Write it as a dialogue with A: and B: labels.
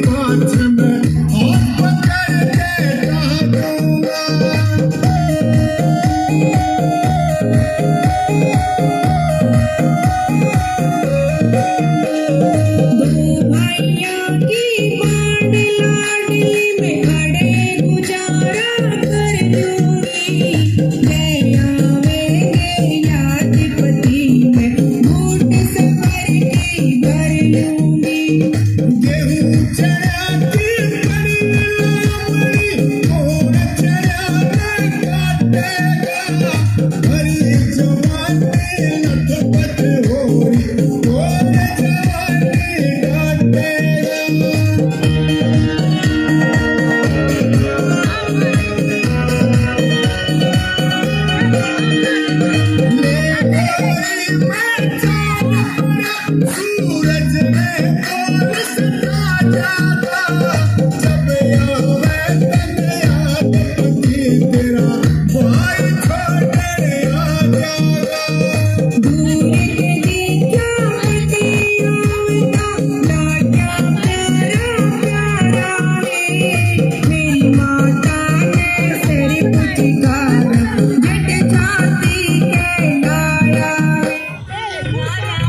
A: हाथ में और पकड़ के डालूंगा।
B: दो भाइयों की बाढ़ लाडली में खड़े गुजारा कर दूंगी। जय आवेंगे यादपति में घूट से भर लूंगी।
A: गेहूं चढ़ा के बड़ी और चढ़ा के काटेगा। हरी जवानी लथपथ हो रही और जवानी काटेगा। ले गोरी मैं जाऊंगा